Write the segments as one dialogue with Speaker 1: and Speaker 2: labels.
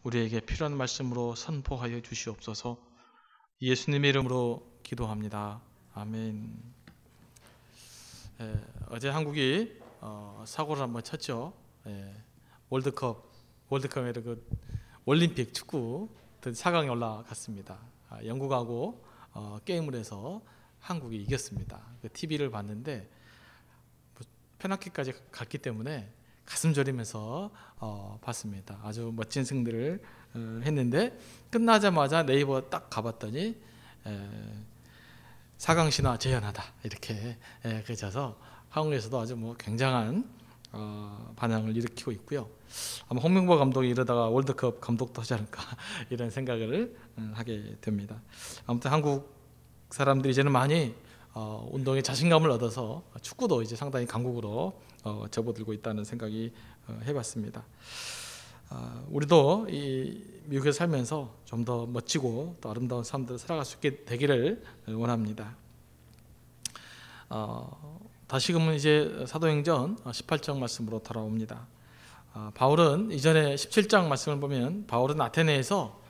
Speaker 1: 우리에게 필요한 말씀으로 선포하여 주시옵소서. 예수님의 이름으로 기도합니다. 아멘. 어제 한국이 사고를 한번 쳤죠. 월드컵에 그 올림픽 축구 4강에 올라갔습니다. 영국하고 게임을 해서 한국이 이겼습니다. 그 TV를 봤는데 페널티까지 갔기 때문에 가슴 저리면서 봤습니다. 아주 멋진 승리를 했는데 끝나자마자 네이버 딱 가봤더니 4강 신화 재현하다 이렇게 그래서 한국에서도 아주 굉장한 반향을 일으키고 있고요. 아마 홍명보 감독이 이러다가 월드컵 감독도 하지 않을까 이런 생각을 하게 됩니다. 아무튼 한국 사람들이 이제는 많이 운동에 자신감을 얻어서 축구도 이제 상당히 강국으로 접어들고 있다는 생각이 해봤습니다. 우리도 이 미국에 살면서 좀 더 멋지고 또 아름다운 삶들을 살아갈 수 있게 되기를 원합니다. 다시금은 이제 사도행전 18장 말씀으로 돌아옵니다. 바울은 이전에 17장 말씀을 보면 바울은 아테네에서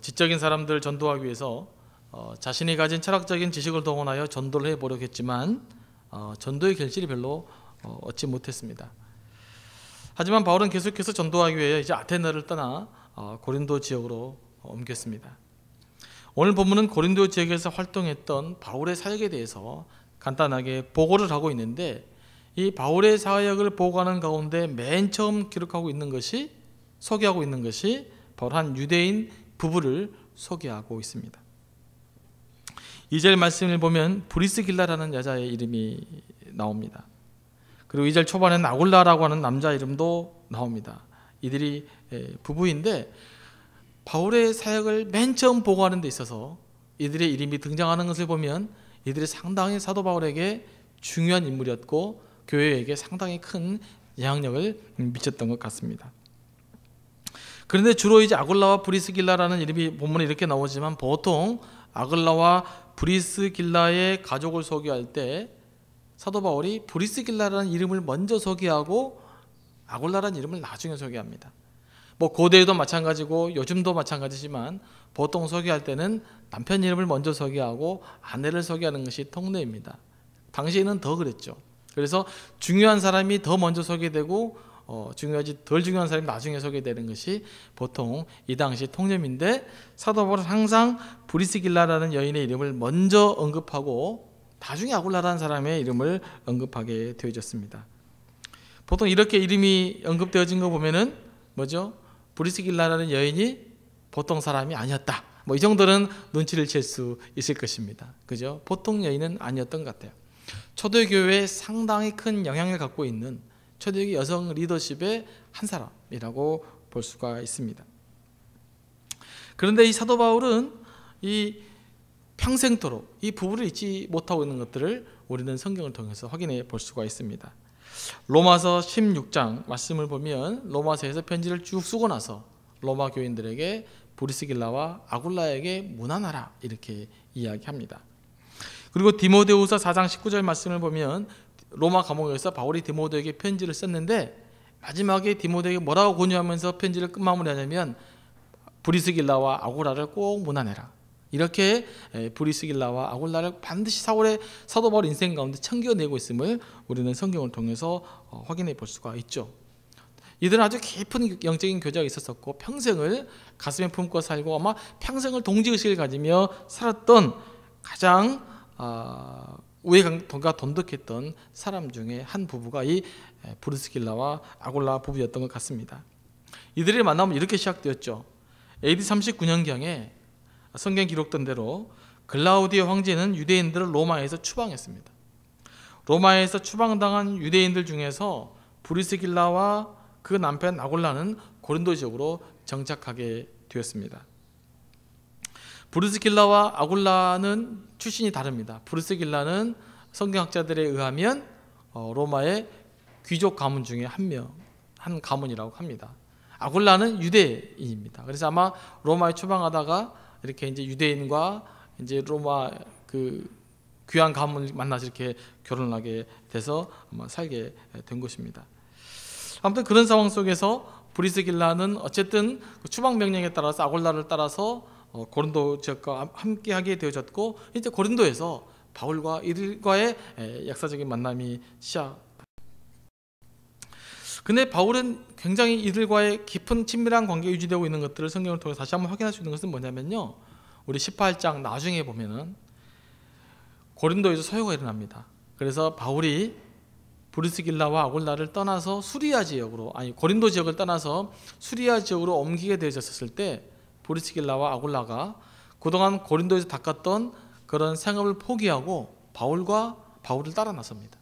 Speaker 1: 지적인 사람들 전도하기 위해서 자신이 가진 철학적인 지식을 동원하여 전도를 해보려고 했지만 전도의 결실이 별로 얻지 못했습니다. 하지만 바울은 계속해서 전도하기 위해 이제 아테네를 떠나 고린도 지역으로 옮겼습니다. 오늘 본문은 고린도 지역에서 활동했던 바울의 사역에 대해서 간단하게 보고를 하고 있는데 이 바울의 사역을 보고하는 가운데 맨 처음 소개하고 있는 것이 바로 한 유대인 부부를 소개하고 있습니다. 2절 말씀을 보면 브리스길라라는 여자의 이름이 나옵니다. 그리고 2절 초반에는 아굴라라고 하는 남자 이름도 나옵니다. 이들이 부부인데 바울의 사역을 맨 처음 보고하는 데 있어서 이들의 이름이 등장하는 것을 보면 이들이 상당히 사도 바울에게 중요한 인물이었고 교회에게 상당히 큰 영향력을 미쳤던 것 같습니다. 그런데 주로 이제 아굴라와 브리스길라라는 이름이 본문에 이렇게 나오지만 보통 아굴라와 브리스길라의 가족을 소개할 때 사도 바울이 브리스길라라는 이름을 먼저 소개하고 아굴라라는 이름을 나중에 소개합니다. 고대에도 마찬가지고 요즘도 마찬가지지만 보통 소개할 때는 남편 이름을 먼저 소개하고 아내를 소개하는 것이 통례입니다. 당시에는 더 그랬죠. 그래서 중요한 사람이 더 먼저 소개되고 덜 중요한 사람이 나중에 소개되는 것이 보통 이 당시 통념인데 사도 바울은 항상 브리스길라라는 여인의 이름을 먼저 언급하고 나중에 아굴라라는 사람의 이름을 언급하게 되어졌습니다. 보통 이렇게 이름이 언급되어진 거 보면은 브리스길라라는 여인이 보통 사람이 아니었다. 이 정도는 눈치를 챌 수 있을 것입니다. 그죠? 보통 여인은 아니었던 것 같아요. 초대교회에 상당히 큰 영향을 갖고 있는 초대교회 여성 리더십의 한 사람이라고 볼 수가 있습니다. 그런데 이 사도 바울은 이 평생토록 이 부부를 잊지 못하고 있는 것들을 우리는 성경을 통해서 확인해 볼 수가 있습니다. 로마서 16장 말씀을 보면 로마서에서 편지를 쭉 쓰고 나서 로마 교인들에게 브리스길라와 아굴라에게 문안하라 이렇게 이야기합니다. 그리고 디모데후서 4장 19절 말씀을 보면 로마 감옥에서 바울이 디모데에게 편지를 썼는데 마지막에 디모데에게 뭐라고 권유하면서 편지를 끝마무리하냐면 브리스길라와 아굴라를 꼭 문안해라. 이렇게 브리스길라와 아굴라를 반드시 사도 바울 인생 가운데 챙겨내고 있음을 우리는 성경을 통해서 확인해 볼 수가 있죠. 이들은 아주 깊은 영적인 교제가 있었었고 평생을 가슴에 품고 살고 아마 평생을 동지의식을 가지며 살았던 가장 우애가 돈독했던 사람 중에 한 부부가 이 브리스길라와 아굴라 부부였던 것 같습니다. 이들의 만남은 이렇게 시작되었죠. AD 39년경에 성경 기록된 대로 글라우디오 황제는 유대인들을 로마에서 추방했습니다. 로마에서 추방당한 유대인들 중에서 브리스길라와 그 남편 아굴라는 고린도 지역으로 정착하게 되었습니다. 브리스길라와 아굴라는 출신이 다릅니다. 브리스길라는 성경학자들에 의하면 로마의 귀족 가문 중에 한 가문이라고 합니다. 아굴라는 유대인입니다. 그래서 아마 로마에 추방하다가 이렇게 이제 유대인과 이제 로마 그 귀한 가문을 만나서 이렇게 결혼하게 돼서 아마 살게 된 것입니다. 아무튼 그런 상황 속에서 브리스길라는 어쨌든 그 추방 명령에 따라서 아골라를 따라서 고린도 지역과 함께하게 되어졌고, 이제 고린도에서 바울과 이들과의 역사적인 만남이 시작. 근데 바울은 굉장히 이들과의 깊은 친밀한 관계 유지되고 있는 것들을 성경을 통해 다시 한번 확인할 수 있는 것은 뭐냐면요, 우리 18장 나중에 보면은 고린도에서 소요가 일어납니다. 그래서 바울이 브리스길라와 아골라를 떠나서 수리아 지역으로, 고린도 지역을 떠나서 수리아 지역으로 옮기게 되어졌을 때 브리스길라와 아골라가 그동안 고린도에서 닦았던 그런 생업을 포기하고 바울을 따라 나섭니다.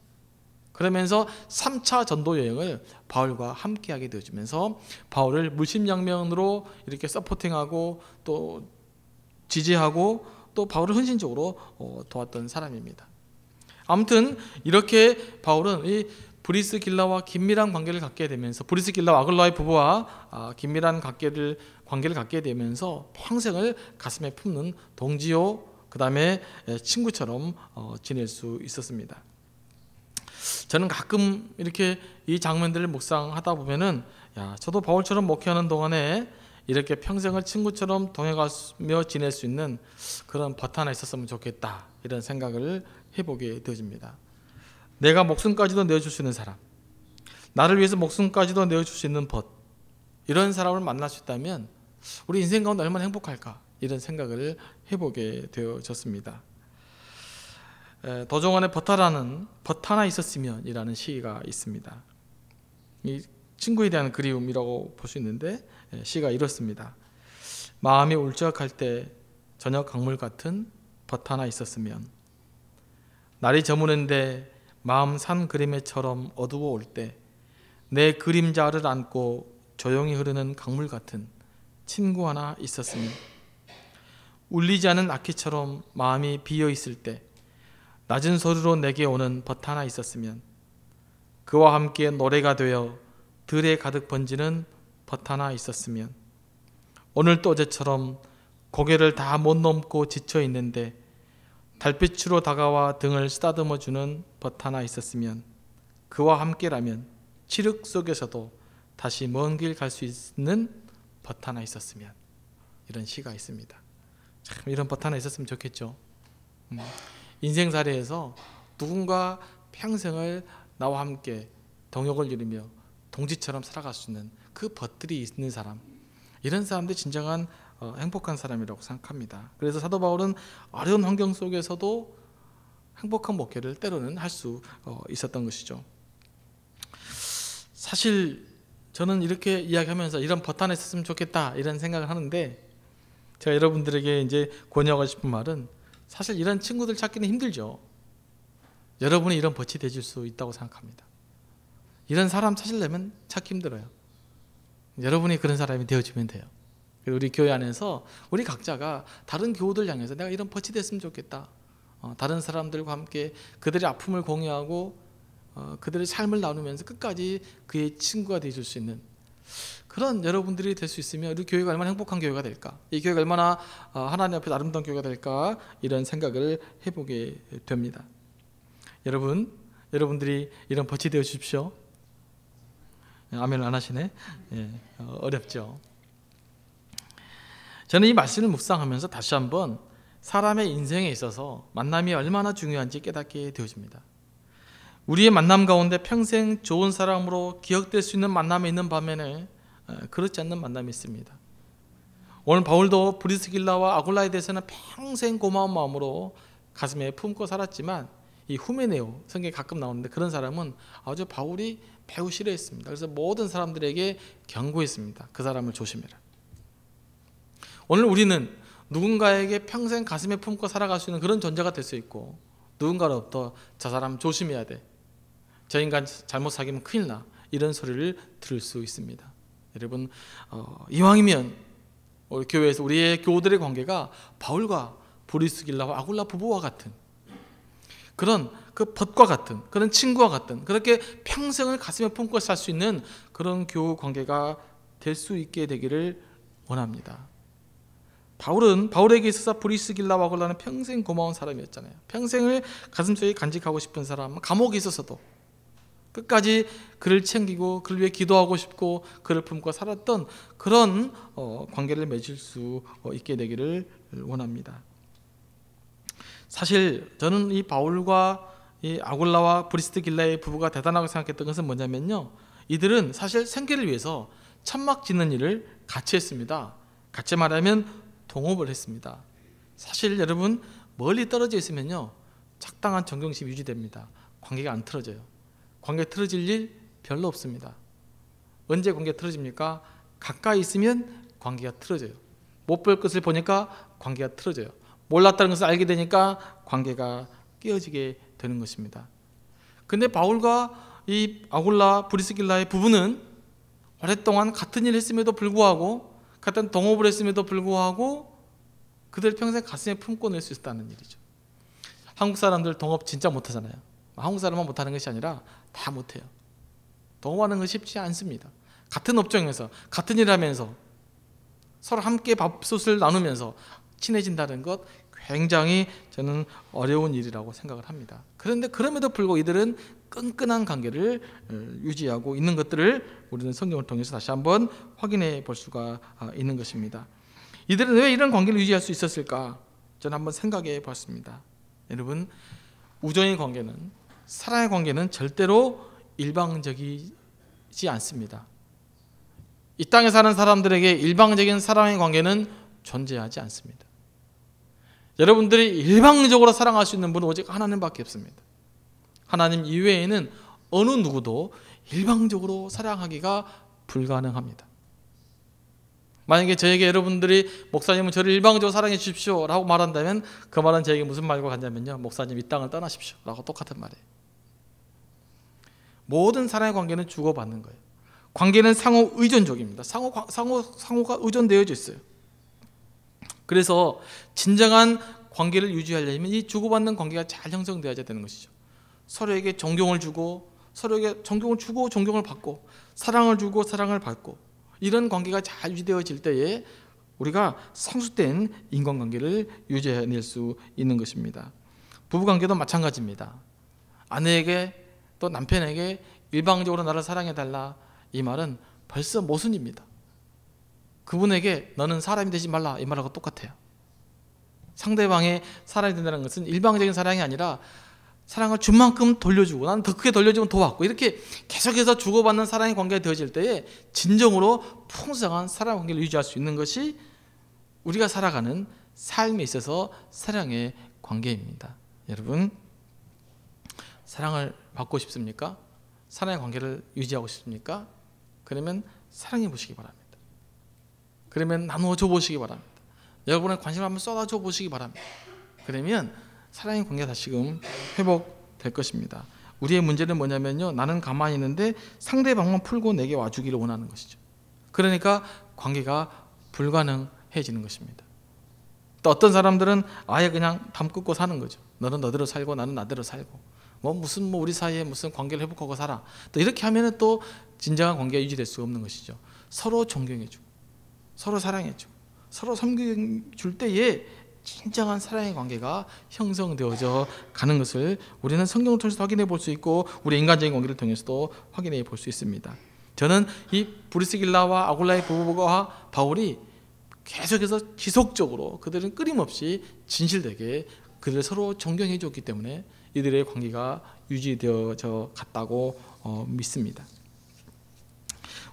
Speaker 1: 그러면서 3차 전도 여행을 바울과 함께하게 되어지면서 바울을 물심양면으로 이렇게 서포팅하고 또 지지하고 또 바울을 헌신적으로 도왔던 사람입니다. 아무튼 이렇게 바울은 이 브리스길라와 긴밀한 관계를 갖게 되면서, 브리스길라와 아골라의 부부와 긴밀한 관계를 갖게 되면서 평생을 가슴에 품는 동지요, 그 다음에 친구처럼 지낼 수 있었습니다. 저는 가끔 이렇게 이 장면들을 묵상하다 보면은, 저도 바울처럼 목회하는 동안에 이렇게 평생을 친구처럼 동행하며 지낼 수 있는 그런 벗 하나 있었으면 좋겠다, 이런 생각을 해보게 되어집니다. 내가 목숨까지도 내어줄 수 있는 사람, 나를 위해서 목숨까지도 내어줄 수 있는 벗, 이런 사람을 만날 수 있다면 우리 인생 가운데 얼마나 행복할까, 이런 생각을 해보게 되어졌습니다. 도종환의 벗 하나 있었으면 이라는 시가 있습니다. 이 친구에 대한 그리움이라고 볼 수 있는데, 시가 이렇습니다. 마음이 울적할 때 저녁 강물 같은 벗 하나 있었으면, 날이 저무는데 마음 산 그림에처럼 어두워 올 때 내 그림자를 안고 조용히 흐르는 강물 같은 친구 하나 있었으면, 울리지 않은 악기처럼 마음이 비어 있을 때 낮은 소리로 내게 오는 벗 하나 있었으면, 그와 함께 노래가 되어 들에 가득 번지는 벗 하나 있었으면, 오늘도 어제처럼 고개를 다 못 넘고 지쳐 있는데 달빛으로 다가와 등을 쓰다듬어주는 벗 하나 있었으면, 그와 함께라면 칠흑 속에서도 다시 먼 길 갈 수 있는 벗 하나 있었으면, 이런 시가 있습니다. 참 이런 벗 하나 있었으면 좋겠죠. 인생살이에서 누군가 평생을 나와 함께 동역을 이루며 동지처럼 살아갈 수 있는 그 벗들이 있는 사람, 이런 사람들이 진정한 행복한 사람이라고 생각합니다. 그래서 사도 바울은 어려운 환경 속에서도 행복한 목회를 때로는 할 수 있었던 것이죠. 사실 저는 이렇게 이야기하면서 이런 벗 하나 있었으면 좋겠다, 이런 생각을 하는데, 제가 여러분들에게 이제 권유하고 싶은 말은, 사실 이런 친구들 찾기는 힘들죠. 여러분이 이런 벗이 되실 수 있다고 생각합니다. 이런 사람 찾으려면 찾기 힘들어요. 여러분이 그런 사람이 되어주면 돼요. 우리 교회 안에서 우리 각자가 다른 교우들 향해서 내가 이런 벗이 됐으면 좋겠다, 다른 사람들과 함께 그들의 아픔을 공유하고 그들의 삶을 나누면서 끝까지 그의 친구가 되어줄 수 있는 그런 여러분들이 될 수 있으면 우리 교회가 얼마나 행복한 교회가 될까, 이 교회가 얼마나 하나님 앞에 아름다운 교회가 될까, 이런 생각을 해보게 됩니다. 여러분들이 이런 벗이 되어 주십시오. 아멘을 안 하시네. 어렵죠. 저는 이 말씀을 묵상하면서 다시 한번 사람의 인생에 있어서 만남이 얼마나 중요한지 깨닫게 되어집니다. 우리의 만남 가운데 평생 좋은 사람으로 기억될 수 있는 만남이 있는 반면에 그렇지 않는 만남이 있습니다. 오늘 바울도 브리스길라와 아골라에 대해서는 평생 고마운 마음으로 가슴에 품고 살았지만, 이 후메네오, 성경에 가끔 나오는데 그런 사람은 아주 바울이 매우 싫어했습니다. 그래서 모든 사람들에게 경고했습니다. 그 사람을 조심해라. 오늘 우리는 누군가에게 평생 가슴에 품고 살아갈 수 있는 그런 존재가 될 수 있고, 누군가로부터 저 사람 조심해야 돼, 저 인간 잘못 사귀면 큰일 나, 이런 소리를 들을 수 있습니다. 여러분, 이왕이면 우리 교회에서 우리의 교우들의 관계가 바울과 브리스길라와 아골라 부부와 같은 그런 그 벗과 같은 그런 친구와 같은, 그렇게 평생을 가슴에 품고 살 수 있는 그런 교우 관계가 될 수 있게 되기를 원합니다. 바울에게 있어서 브리스길라와 아골라는 평생 고마운 사람이었잖아요. 평생을 가슴속에 간직하고 싶은 사람, 감옥에 있어서도 끝까지 그를 챙기고 그를 위해 기도하고 싶고 그를 품고 살았던 그런 관계를 맺을 수 있게 되기를 원합니다. 사실 저는 이 바울과 이 아굴라와 브리스길라의 부부가 대단하고 생각했던 것은 뭐냐면요, 이들은 사실 생계를 위해서 천막 짓는 일을 같이 했습니다. 같이 말하면 동업을 했습니다. 사실 여러분, 멀리 떨어져 있으면요 적당한 존경심이 유지됩니다. 관계가 안 틀어져요. 관계 틀어질 일 별로 없습니다. 언제 관계 틀어집니까? 가까이 있으면 관계가 틀어져요. 못 볼 것을 보니까 관계가 틀어져요. 몰랐다는 것을 알게 되니까 관계가 깨어지게 되는 것입니다. 근데 바울과 이 아굴라 브리스길라의 부부는 오랫동안 같은 일을 했음에도 불구하고, 같은 동업을 했음에도 불구하고 그들 평생 가슴에 품고 낼 수 있었다는 일이죠. 한국 사람들 동업 진짜 못하잖아요. 한국 사람만 못하는 것이 아니라 다 못해요. 동업하는 건 쉽지 않습니다. 같은 업종에서 같은 일을 하면서 서로 함께 밥솥을 나누면서 친해진다는 것, 굉장히 저는 어려운 일이라고 생각을 합니다. 그런데 그럼에도 불구하고 이들은 끈끈한 관계를 유지하고 있는 것들을 우리는 성경을 통해서 다시 한번 확인해 볼 수가 있는 것입니다. 이들은 왜 이런 관계를 유지할 수 있었을까? 저는 한번 생각해 봤습니다. 여러분, 우정의 관계는, 사랑의 관계는 절대로 일방적이지 않습니다. 이 땅에 사는 사람들에게 일방적인 사랑의 관계는 존재하지 않습니다. 여러분들이 일방적으로 사랑할 수 있는 분은 오직 하나님밖에 없습니다. 하나님 이외에는 어느 누구도 일방적으로 사랑하기가 불가능합니다. 만약에 저에게 여러분들이 목사님은 저를 일방적으로 사랑해 주십시오 라고 말한다면 그 말은 저에게 무슨 말과 같냐면요, 목사님 이 땅을 떠나십시오 라고 똑같은 말이에요. 모든 사랑의 관계는 주고받는 거예요. 관계는 상호 의존적입니다. 상호가 의존되어져 있어요. 그래서 진정한 관계를 유지하려면 이 주고받는 관계가 잘 형성되어야 되는 것이죠. 서로에게 존경을 주고, 서로에게 존경을 주고 존경을 받고, 사랑을 주고 사랑을 받고, 이런 관계가 잘 유지되어질 때에 우리가 성숙된 인간관계를 유지해낼 수 있는 것입니다. 부부관계도 마찬가지입니다. 아내에게 또 남편에게 일방적으로 나를 사랑해달라, 이 말은 벌써 모순입니다. 그분에게 너는 사람이 되지 말라, 이 말하고 똑같아요. 상대방의 사랑이 된다는 것은 일방적인 사랑이 아니라 사랑을 준 만큼 돌려주고, 나는 더 크게 돌려주면 더 받고, 이렇게 계속해서 주고받는 사랑의 관계가 되어질 때에 진정으로 풍성한 사랑 관계를 유지할 수 있는 것이 우리가 살아가는 삶에 있어서 사랑의 관계입니다. 여러분, 사랑을 받고 싶습니까? 사랑의 관계를 유지하고 싶습니까? 그러면 사랑해 보시기 바랍니다. 그러면 나누어 줘 보시기 바랍니다. 여러분의 관심을 한번 쏟아줘 보시기 바랍니다. 그러면 사랑의 관계가 다시금 회복될 것입니다. 우리의 문제는 뭐냐면요, 나는 가만히 있는데 상대방만 풀고 내게 와주기를 원하는 것이죠. 그러니까 관계가 불가능해지는 것입니다. 또 어떤 사람들은 아예 그냥 담 끊고 사는 거죠. 너는 너대로 살고 나는 나대로 살고, 무슨 우리 사이에 무슨 관계를 회복하고 살아. 또 이렇게 하면은 또 진정한 관계가 유지될 수 없는 것이죠. 서로 존경해주고, 서로 사랑해주고, 서로 섬겨줄 때에 진정한 사랑의 관계가 형성되어져 가는 것을 우리는 성경을 통해서 확인해 볼 수 있고, 우리 인간적인 관계를 통해서도 확인해 볼 수 있습니다. 저는 이 브리스길라와 아굴라의 부부와 바울이 계속해서 지속적으로 그들은 끊임없이 진실되게 그들을 서로 존경해 줬기 때문에 이들의 관계가 유지되어져 갔다고 믿습니다.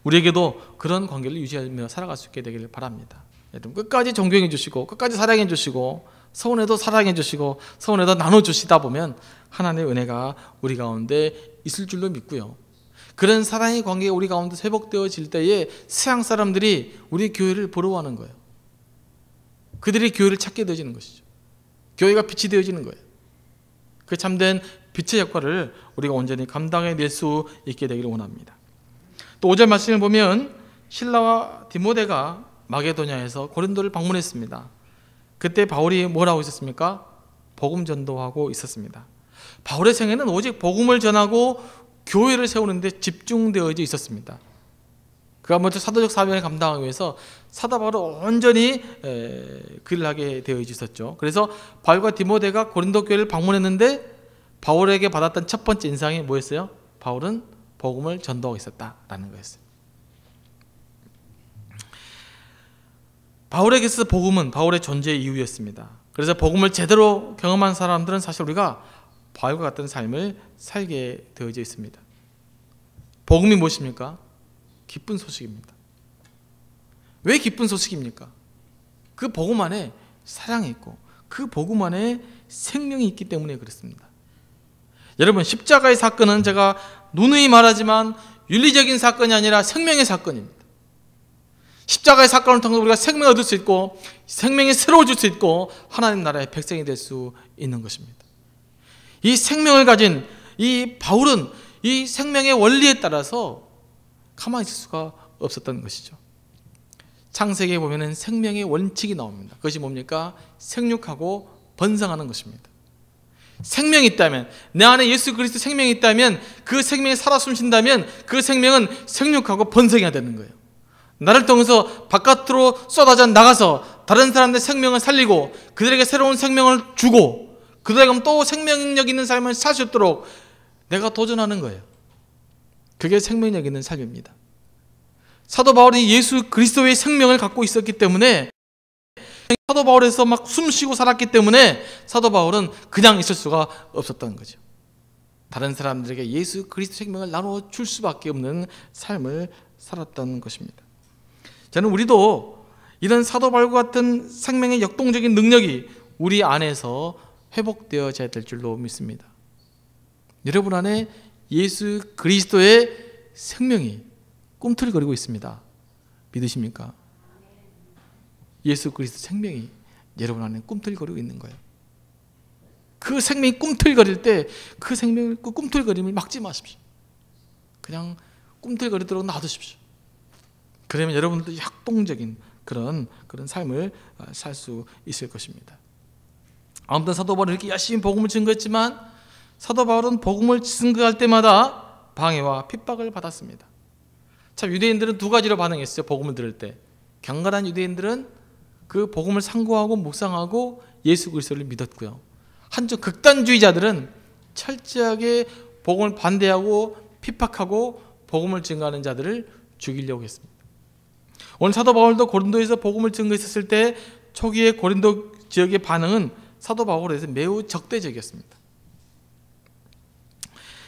Speaker 1: 우리에게도 그런 관계를 유지하며 살아갈 수 있게 되기를 바랍니다. 여러분, 끝까지 존경해 주시고 끝까지 사랑해 주시고 서운해도 사랑해 주시고 서운해도 나눠 주시다 보면 하나님의 은혜가 우리 가운데 있을 줄로 믿고요. 그런 사랑의 관계가 우리 가운데 회복되어질 때에 서양 사람들이 우리 교회를 부러워하는 거예요. 그들이 교회를 찾게 되어지는 것이죠. 교회가 빛이 되어지는 거예요. 그 참된 빛의 역할을 우리가 온전히 감당해낼 수 있게 되기를 원합니다. 또 5절 말씀을 보면 실라와 디모데가 마게도냐에서 고린도를 방문했습니다. 그때 바울이 뭘 하고 있었습니까? 복음 전도하고 있었습니다. 바울의 생애는 오직 복음을 전하고 교회를 세우는 데 집중되어져 있었습니다. 그가 먼저 사도적 사명을 감당하기 위해서 사도 바울은 온전히 그 일을 하게 되어 있었죠. 그래서 바울과 디모데가 고린도 교회를 방문했는데 바울에게 받았던 첫 번째 인상이 뭐였어요? 바울은 복음을 전도하고 있었다라는 거였어요. 바울에게서 복음은 바울의 존재의 이유였습니다. 그래서 복음을 제대로 경험한 사람들은 사실 우리가 바울과 같은 삶을 살게 되어져 있습니다. 복음이 무엇입니까? 기쁜 소식입니다. 왜 기쁜 소식입니까? 그 복음 안에 사랑이 있고 그 복음 안에 생명이 있기 때문에 그렇습니다. 여러분, 십자가의 사건은 제가 누누이 말하지만 윤리적인 사건이 아니라 생명의 사건입니다. 십자가의 사건을 통해서 우리가 생명을 얻을 수 있고 생명이 새로워질 수 있고 하나님 나라의 백성이 될 수 있는 것입니다. 이 생명을 가진 이 바울은 이 생명의 원리에 따라서 가만히 있을 수가 없었던 것이죠. 창세기에 보면은 생명의 원칙이 나옵니다. 그것이 뭡니까? 생육하고 번성하는 것입니다. 생명이 있다면, 내 안에 예수 그리스도 생명이 있다면, 그 생명이 살아 숨쉰다면 그 생명은 생육하고 번성해야 되는 거예요. 나를 통해서 바깥으로 쏟아져 나가서 다른 사람들의 생명을 살리고 그들에게 새로운 생명을 주고 그들에게 또 생명력 있는 삶을 살 수 있도록 내가 도전하는 거예요. 그게 생명력 있는 삶입니다. 사도 바울이 예수 그리스도의 생명을 갖고 있었기 때문에, 사도 바울에서 막 숨쉬고 살았기 때문에 사도 바울은 그냥 있을 수가 없었던 거죠. 다른 사람들에게 예수 그리스도 생명을 나눠 줄 수밖에 없는 삶을 살았던 것입니다. 저는 우리도 이런 사도 바울과 같은 생명의 역동적인 능력이 우리 안에서 회복되어져야 될 줄로 믿습니다. 여러분 안에 예수 그리스도의 생명이 꿈틀거리고 있습니다. 믿으십니까? 예수 그리스도 생명이 여러분 안에 꿈틀거리고 있는 거예요. 그 생명이 꿈틀거릴 때 그 생명을, 그 꿈틀거림을 막지 마십시오. 그냥 꿈틀거리도록 놔두십시오. 그러면 여러분도 역동적인 그런 삶을 살 수 있을 것입니다. 아무튼 사도 바울은 이렇게 열심히 복음을 증거했지만 사도 바울은 복음을 증거할 때마다 방해와 핍박을 받았습니다. 참, 유대인들은 두 가지로 반응했어요. 복음을 들을 때 경건한 유대인들은 그 복음을 상고하고 묵상하고 예수 그리스도를 믿었고요, 한쪽 극단주의자들은 철저하게 복음을 반대하고 핍박하고 복음을 증거하는 자들을 죽이려고 했습니다. 오늘 사도 바울도 고린도에서 복음을 증거했을 때 초기의 고린도 지역의 반응은 사도 바울에 대해서 매우 적대적이었습니다.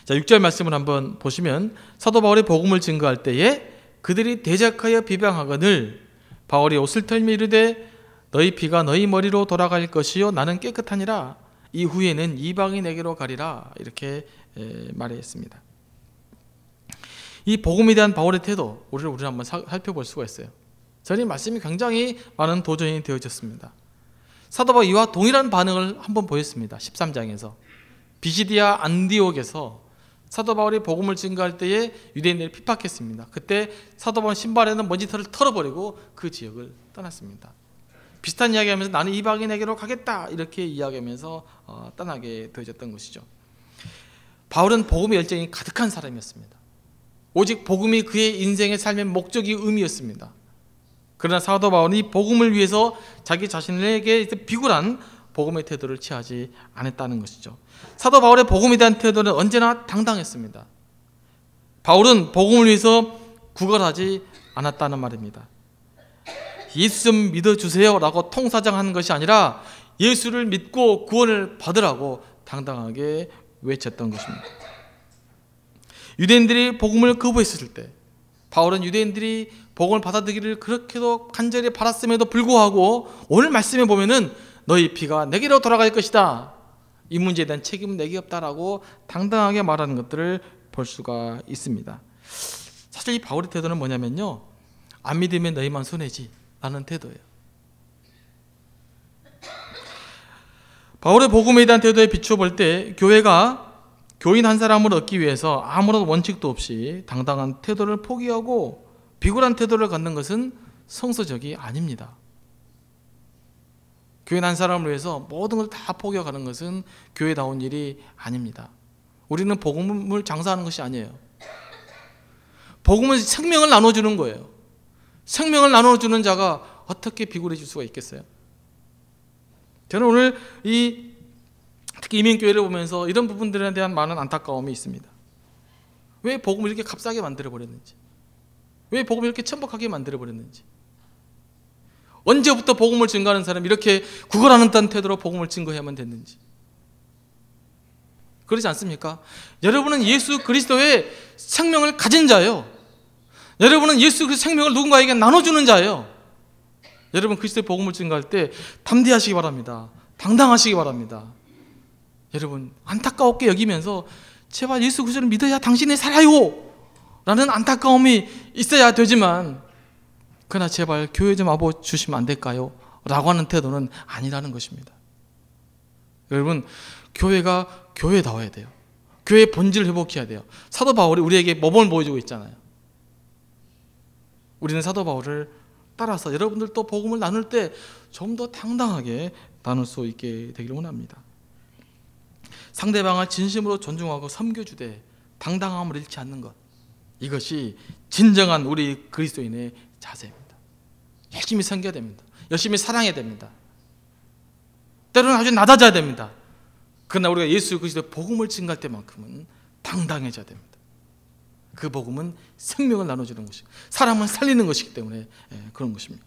Speaker 1: 자, 6절 말씀을 한번 보시면, 사도 바울이 복음을 증거할 때에 그들이 대적하여 비방하거늘 바울이 옷을 털며 이르되 너희 피가 너희 머리로 돌아갈 것이요 나는 깨끗하니라. 이후에는 이방인에게로 가리라. 이렇게 말했습니다. 이 복음에 대한 바울의 태도, 우리는 한번 살펴볼 수가 있어요. 저는 이 말씀이 굉장히 많은 도전이 되어졌습니다. 사도 바울이 이와 동일한 반응을 한번 보였습니다. 13장에서 비시디아 안디옥에서 사도 바울이 복음을 증거할 때에 유대인들이 핍박했습니다. 그때 사도 바울 신발에는 먼지털을 털어버리고 그 지역을 떠났습니다. 비슷한 이야기하면서 나는 이방인에게로 가겠다 이렇게 이야기하면서 떠나게 되어졌던 것이죠. 바울은 복음의 열정이 가득한 사람이었습니다. 오직 복음이 그의 인생의 삶의 목적이 의미였습니다. 그러나 사도 바울이 복음을 위해서 자기 자신에게 비굴한 복음의 태도를 취하지 않았다는 것이죠. 사도 바울의 복음에 대한 태도는 언제나 당당했습니다. 바울은 복음을 위해서 구걸하지 않았다는 말입니다. 예수 좀 믿어주세요 라고 통사정하는 것이 아니라 예수를 믿고 구원을 받으라고 당당하게 외쳤던 것입니다. 유대인들이 복음을 거부했을 때 바울은 유대인들이 복음을 받아들이기를 그렇게도 간절히 바랐음에도 불구하고 오늘 말씀에 보면은 너희 피가 내게로 돌아갈 것이다, 이 문제에 대한 책임은 내게 없다라고 당당하게 말하는 것들을 볼 수가 있습니다. 사실 이 바울의 태도는 뭐냐면요, 안 믿으면 너희만 손해지 라는 태도예요. 바울의 복음에 대한 태도에 비추어 볼 때 교회가 교인 한 사람을 얻기 위해서 아무런 원칙도 없이 당당한 태도를 포기하고 비굴한 태도를 갖는 것은 성서적이 아닙니다. 교인 한 사람을 위해서 모든 걸 다 포기하는 것은 교회다운 일이 아닙니다. 우리는 복음을 장사하는 것이 아니에요. 복음은 생명을 나눠주는 거예요. 생명을 나눠주는 자가 어떻게 비굴해질 수가 있겠어요? 저는 오늘 특히 이민교회를 보면서 이런 부분들에 대한 많은 안타까움이 있습니다. 왜 복음을 이렇게 값싸게 만들어버렸는지, 왜 복음을 이렇게 천박하게 만들어버렸는지, 언제부터 복음을 증거하는 사람이 이렇게 구걸하는 듯한 태도로 복음을 증거해야만 됐는지. 그렇지 않습니까? 여러분은 예수 그리스도의 생명을 가진 자예요. 여러분은 예수 그리스도의 생명을 누군가에게 나눠주는 자예요. 여러분 그리스도의 복음을 증거할 때 담대하시기 바랍니다. 당당하시기 바랍니다. 여러분 안타까웠게 여기면서 제발 예수 그리스도를 믿어야 당신이 살아요 라는 안타까움이 있어야 되지만, 그러나 제발 교회 좀 와보 주시면 안 될까요? 라고 하는 태도는 아니라는 것입니다. 여러분 교회가 교회다워야 돼요. 교회의 본질을 회복해야 돼요. 사도 바울이 우리에게 모범을 보여주고 있잖아요. 우리는 사도 바울을 따라서 여러분들도 복음을 나눌 때 좀 더 당당하게 나눌 수 있게 되기를 원합니다. 상대방을 진심으로 존중하고 섬겨주되 당당함을 잃지 않는 것, 이것이 진정한 우리 그리스도인의 자세입니다. 열심히 섬겨야 됩니다. 열심히 사랑해야 됩니다. 때로는 아주 낮아져야 됩니다. 그러나 우리가 예수 그리스도의 복음을 증거할 때만큼은 당당해져야 됩니다. 그 복음은 생명을 나눠주는 것이고 사람을 살리는 것이기 때문에 그런 것입니다.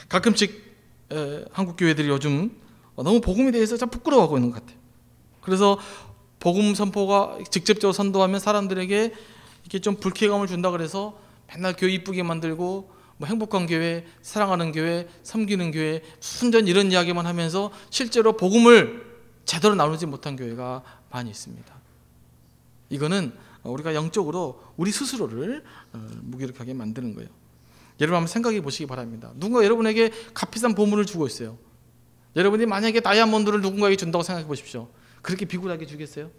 Speaker 1: 가끔씩 한국 교회들이 요즘 너무 복음에 대해서 참 부끄러워하고 있는 것 같아요. 그래서 복음 선포가 직접적으로 선도하면 사람들에게 이렇게 좀 불쾌감을 준다 그래서 맨날 교회 이쁘게 만들고 뭐 행복한 교회, 사랑하는 교회, 섬기는 교회, 순전 이런 이야기만 하면서 실제로 복음을 제대로 나누지 못한 교회가 많이 있습니다. 이거는 우리가 영적으로 우리 스스로를 무기력하게 만드는 거예요. 여러분 한번 생각해 보시기 바랍니다. 누군가 여러분에게 값비싼 보물을 주고 있어요. 여러분이 만약에 다이아몬드를 누군가에게 준다고 생각해 보십시오. 그렇게 비굴하게 주겠어요?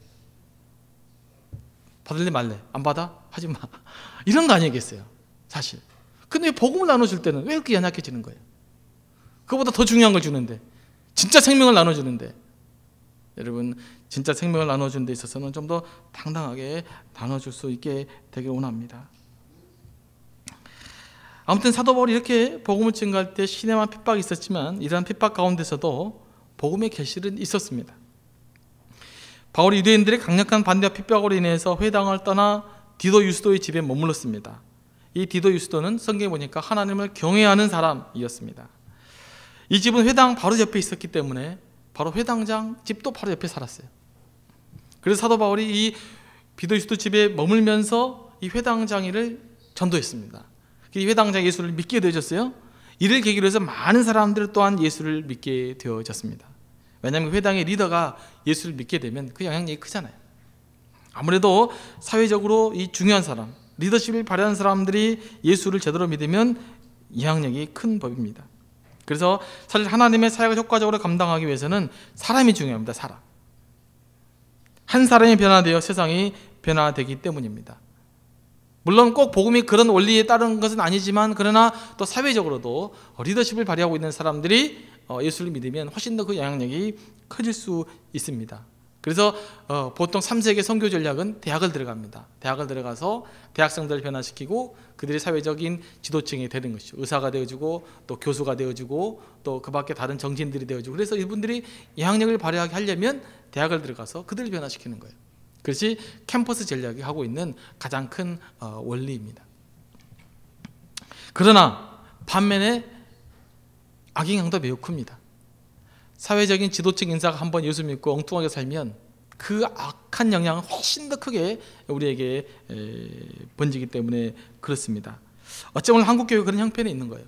Speaker 1: 받을래 말래? 안 받아? 하지 마. 이런 거 아니겠어요 사실. 근데 복음을 나눠줄 때는 왜 그렇게 연약해지는 거예요? 그보다 더 중요한 걸 주는데, 진짜 생명을 나눠주는데, 여러분 진짜 생명을 나눠주는 데 있어서는 좀 더 당당하게 나눠줄 수 있게 되길 원합니다. 아무튼 사도 바울이 이렇게 복음을 증거할 때 시내만 핍박이 있었지만 이러한 핍박 가운데서도 복음의 계시는 있었습니다. 바울이 유대인들의 강력한 반대와 핍박으로 인해서 회당을 떠나 디도 유스도의 집에 머물렀습니다. 이 디도 유스도는 성경에 보니까 하나님을 경외하는 사람이었습니다. 이 집은 회당 바로 옆에 있었기 때문에 바로 회당장 집도 바로 옆에 살았어요. 그래서 사도 바울이 이 디도 유스도 집에 머물면서 이 회당장이를 전도했습니다. 이 회당장 예수를 믿게 되어졌어요. 이를 계기로 해서 많은 사람들 또한 예수를 믿게 되어졌습니다. 왜냐하면 회당의 리더가 예수를 믿게 되면 그 영향력이 크잖아요. 아무래도 사회적으로 이 중요한 사람, 리더십을 발휘하는 사람들이 예수를 제대로 믿으면 영향력이 큰 법입니다. 그래서 사실 하나님의 사역을 효과적으로 감당하기 위해서는 사람이 중요합니다. 사람. 한 사람이 변화되어 세상이 변화되기 때문입니다. 물론 꼭 복음이 그런 원리에 따른 것은 아니지만, 그러나 또 사회적으로도 리더십을 발휘하고 있는 사람들이 예수를 믿으면 훨씬 더 그 영향력이 커질 수 있습니다. 그래서 보통 3세기 선교 전략은 대학을 들어갑니다. 대학을 들어가서 대학생들을 변화시키고 그들이 사회적인 지도층이 되는 것이죠. 의사가 되어주고 또 교수가 되어주고 또 그 밖에 다른 정치인들이 되어주고, 그래서 이분들이 영향력을 발휘하게 하려면 대학을 들어가서 그들을 변화시키는 거예요. 그것이 캠퍼스 전략이 하고 있는 가장 큰 원리입니다. 그러나 반면에 악영향도 매우 큽니다. 사회적인 지도층 인사가 한번 예수 믿고 엉뚱하게 살면 그 악한 영향은 훨씬 더 크게 우리에게 번지기 때문에 그렇습니다. 어쩌면 한국교회가 그런 형편에 있는 거예요.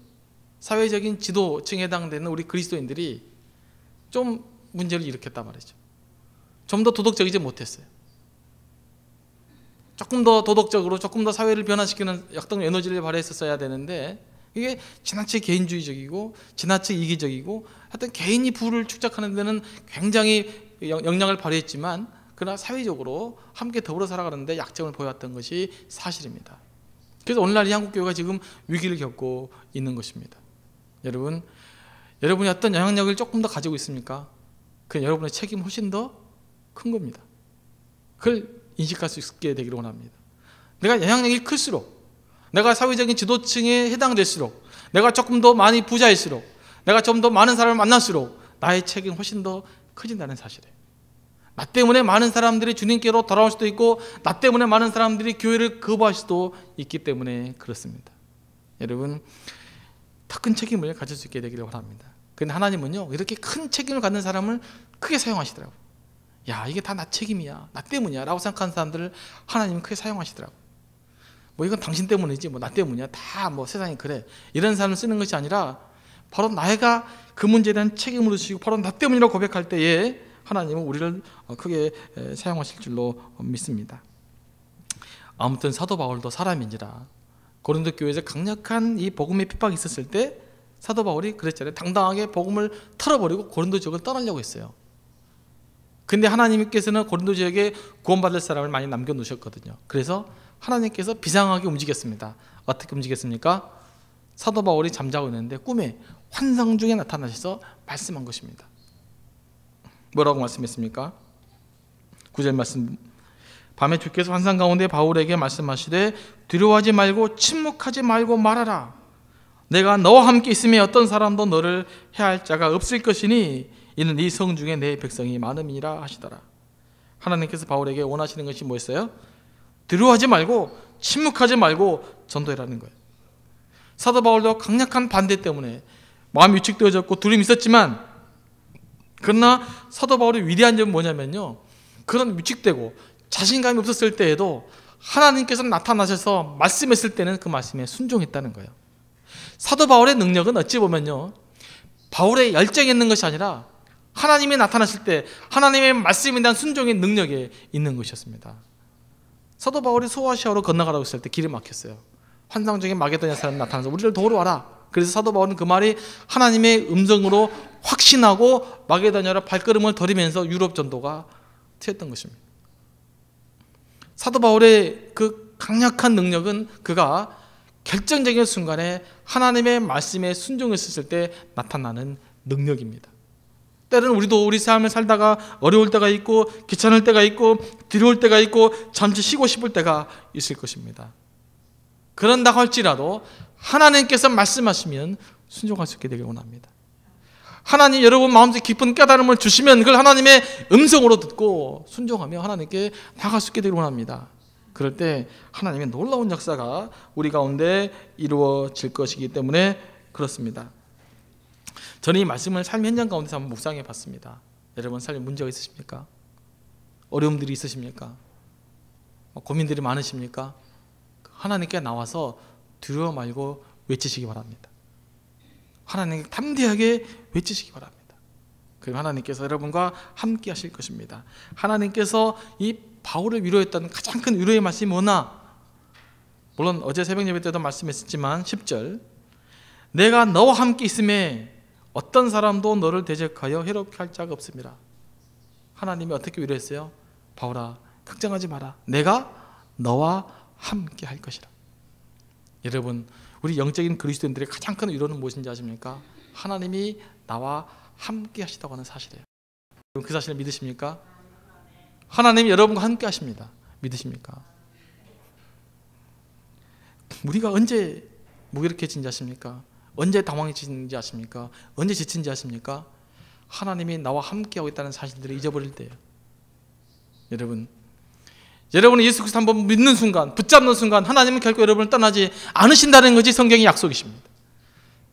Speaker 1: 사회적인 지도층에 해당되는 우리 그리스도인들이 좀 문제를 일으켰단 말이죠. 좀 더 도덕적이지 못했어요. 조금 더 도덕적으로, 조금 더 사회를 변화시키는 어떤 에너지를 발휘했었어야 되는데, 이게 지나치게 개인주의적이고 지나치게 이기적이고 하여튼 개인이 부를 축적하는 데는 굉장히 영향을 발휘했지만, 그러나 사회적으로 함께 더불어 살아가는데 약점을 보여왔던 것이 사실입니다. 그래서 오늘날 이 한국교회가 지금 위기를 겪고 있는 것입니다. 여러분이 어떤 영향력을 조금 더 가지고 있습니까? 그 여러분의 책임은 훨씬 더 큰 겁니다. 그걸 인식할 수 있게 되기를 원합니다. 내가 영향력이 클수록, 내가 사회적인 지도층에 해당될수록, 내가 조금 더 많이 부자일수록, 내가 좀 더 많은 사람을 만날수록 나의 책임이 훨씬 더 커진다는 사실이에요. 나 때문에 많은 사람들이 주님께로 돌아올 수도 있고 나 때문에 많은 사람들이 교회를 거부할 수도 있기 때문에 그렇습니다. 여러분, 더 큰 책임을 가질 수 있게 되기를 바랍니다. 그런데 하나님은요, 이렇게 큰 책임을 갖는 사람을 크게 사용하시더라고요. 야, 이게 다 나 책임이야, 나 때문이야 라고 생각하는 사람들을 하나님은 크게 사용하시더라고요. 뭐 이건 당신 때문이지 뭐 나 때문이야, 다 뭐 세상이 그래, 이런 사람을 쓰는 것이 아니라 바로 나가 그 문제에 대한 책임을 지고 바로 나 때문이라고 고백할 때에 하나님은 우리를 크게 사용하실 줄로 믿습니다. 아무튼 사도 바울도 사람인지라 고린도 교회에서 강력한 이 복음의 핍박이 있었을 때 사도 바울이 그랬잖아요. 당당하게 복음을 털어버리고 고린도 지역을 떠나려고 했어요. 근데 하나님께서는 고린도 지역에 구원받을 사람을 많이 남겨놓으셨거든요. 그래서 하나님께서 비상하게 움직였습니다. 어떻게 움직였습니까? 사도 바울이 잠자고 있는데 꿈에 환상 중에 나타나셔서 말씀한 것입니다. 뭐라고 말씀했습니까? 9절 말씀, 밤에 주께서 환상 가운데 바울에게 말씀하시되 두려워하지 말고 침묵하지 말고 말하라. 내가 너와 함께 있음에 어떤 사람도 너를 해할 자가 없을 것이니 이는 네 성 중에 내 백성이 많음이라 하시더라. 하나님께서 바울에게 원하시는 것이 뭐였어요? 두려워하지 말고 침묵하지 말고 전도해라는 거예요. 사도 바울도 강력한 반대 때문에 마음이 위축되어졌고 두려움이 있었지만, 그러나 사도 바울의 위대한 점은 뭐냐면요, 그런 위축되고 자신감이 없었을 때에도 하나님께서 나타나셔서 말씀했을 때는 그 말씀에 순종했다는 거예요. 사도 바울의 능력은 어찌 보면요, 바울의 열정에 있는 것이 아니라 하나님이 나타나실 때 하나님의 말씀에 대한 순종의 능력에 있는 것이었습니다. 사도 바울이 소아시아로 건너가라고 했을 때 길이 막혔어요. 환상 중에 마게도냐 사람이 나타나서 우리를 도우러 와라. 그래서 사도 바울은 그 말이 하나님의 음성으로 확신하고 마게도냐로 발걸음을 들이면서 유럽 전도가 트였던 것입니다. 사도 바울의 그 강력한 능력은 그가 결정적인 순간에 하나님의 말씀에 순종했을 때 나타나는 능력입니다. 때로는 우리도 우리 삶을 살다가 어려울 때가 있고 귀찮을 때가 있고 두려울 때가 있고 잠시 쉬고 싶을 때가 있을 것입니다. 그런다고 할지라도 하나님께서 말씀하시면 순종할 수 있게 되길 원합니다. 하나님 여러분 마음속에 깊은 깨달음을 주시면 그걸 하나님의 음성으로 듣고 순종하며 하나님께 나갈 수 있게 되길 원합니다. 그럴 때 하나님의 놀라운 역사가 우리 가운데 이루어질 것이기 때문에 그렇습니다. 저는 이 말씀을 삶의 현장 가운데서 한번 묵상해 봤습니다. 여러분 삶에 문제가 있으십니까? 어려움들이 있으십니까? 고민들이 많으십니까? 하나님께 나와서 두려워 말고 외치시기 바랍니다. 하나님께 담대하게 외치시기 바랍니다. 그리고 하나님께서 여러분과 함께 하실 것입니다. 하나님께서 이 바울을 위로했던 가장 큰 위로의 말씀이 뭐나? 물론 어제 새벽 예배 때도 말씀했었지만 10절, 내가 너와 함께 있음에 어떤 사람도 너를 대적하여 해롭게 할 자가 없습니다. 하나님이 어떻게 위로했어요? 바울아, 걱정하지 마라. 내가 너와 함께 할 것이라. 여러분, 우리 영적인 그리스도인들의 가장 큰 위로는 무엇인지 아십니까? 하나님이 나와 함께 하시다고 하는 사실이에요. 그 사실을 믿으십니까? 하나님이 여러분과 함께 하십니다. 믿으십니까? 우리가 언제 무기력해진지 아십니까? 언제 당황해진지 아십니까? 언제 지친지 아십니까? 하나님이 나와 함께하고 있다는 사실들을 잊어버릴 때예요. 여러분이 예수 그리스도 한번 믿는 순간, 붙잡는 순간 하나님은 결코 여러분을 떠나지 않으신다는 것이 성경의 약속이십니다.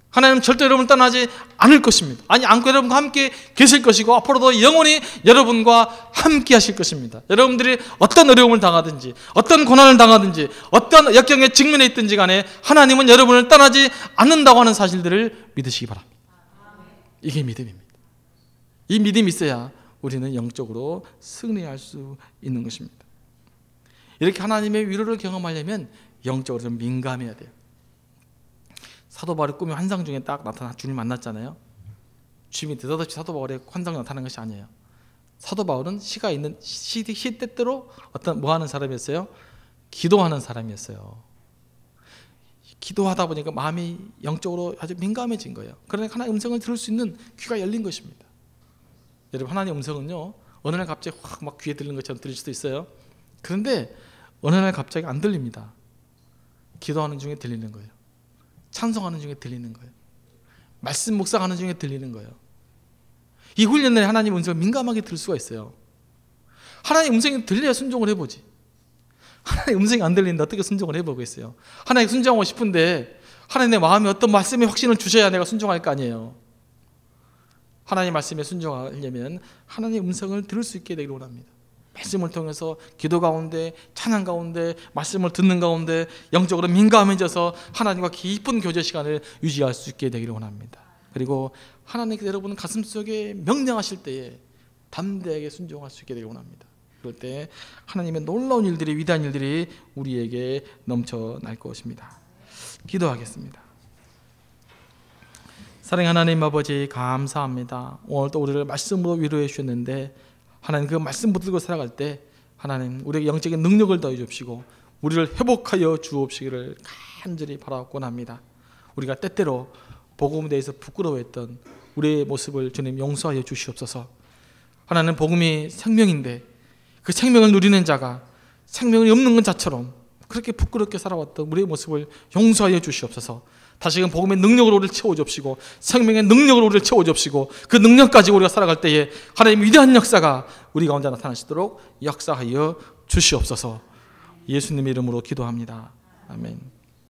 Speaker 1: 하나님은 절대 여러분을 떠나지 않을 것입니다. 아니, 않고 여러분과 함께 계실 것이고 앞으로도 영원히 여러분과 함께 하실 것입니다. 여러분들이 어떤 어려움을 당하든지 어떤 고난을 당하든지 어떤 역경에 직면해 있든지 간에 하나님은 여러분을 떠나지 않는다고 하는 사실들을 믿으시기 바랍니다. 이게 믿음입니다. 이 믿음이 있어야 우리는 영적으로 승리할 수 있는 것입니다. 이렇게 하나님의 위로를 경험하려면 영적으로 좀 민감해야 돼요. 사도 바울의 꿈이 환상 중에 딱 나타나 주님 만났잖아요. 주님이 느닷없이 사도 바울의 환상이 나타나는 것이 아니에요. 사도 바울은 시가 있는 시때때로 뭐 하는 사람이었어요? 기도하는 사람이었어요. 기도하다 보니까 마음이 영적으로 아주 민감해진 거예요. 그러니까 하나님의 음성을 들을 수 있는 귀가 열린 것입니다. 여러분, 하나님의 음성은요, 어느 날 갑자기 확 막 귀에 들리는 것처럼 들릴 수도 있어요. 그런데 어느 날 갑자기 안 들립니다. 기도하는 중에 들리는 거예요. 찬송하는 중에 들리는 거예요. 말씀 묵상하는 중에 들리는 거예요. 이 훈련을 하나님 음성을 민감하게 들을 수가 있어요. 하나님의 음성이 들려야 순종을 해보지. 하나님의 음성이 안 들리는데 어떻게 순종을 해보겠어요? 하나님 순종하고 싶은데 하나님의 마음에 어떤 말씀의 확신을 주셔야 내가 순종할 거 아니에요. 하나님의 말씀에 순종하려면 하나님의 음성을 들을 수 있게 되기를 원합니다. 말씀을 통해서 기도 가운데, 찬양 가운데, 말씀을 듣는 가운데 영적으로 민감해져서 하나님과 깊은 교제 시간을 유지할 수 있게 되기를 원합니다. 그리고 하나님께서 여러분 가슴속에 명령하실 때에 담대하게 순종할 수 있게 되기를 원합니다. 그럴 때 하나님의 놀라운 일들이, 위대한 일들이 우리에게 넘쳐날 것입니다. 기도하겠습니다. 사랑하는 하나님 아버지, 감사합니다. 오늘 또 우리를 말씀으로 위로해 주셨는데 하나님 그 말씀 붙들고 살아갈 때 하나님 우리에게 영적인 능력을 더해 주옵시고 우리를 회복하여 주옵시기를 간절히 바라곤 합니다. 우리가 때때로 복음에 대해서 부끄러워했던 우리의 모습을 주님 용서하여 주시옵소서. 하나님 복음이 생명인데 그 생명을 누리는 자가 생명이 없는 것 자처럼 그렇게 부끄럽게 살아왔던 우리의 모습을 용서하여 주시옵소서. 다시금 복음의 능력으로 우리를 채워주옵시고 생명의 능력으로 우리를 채워주옵시고 그 능력 가지고 우리가 살아갈 때에 하나님의 위대한 역사가 우리 가운데 나타나시도록 역사하여 주시옵소서. 예수님의 이름으로 기도합니다. 아멘.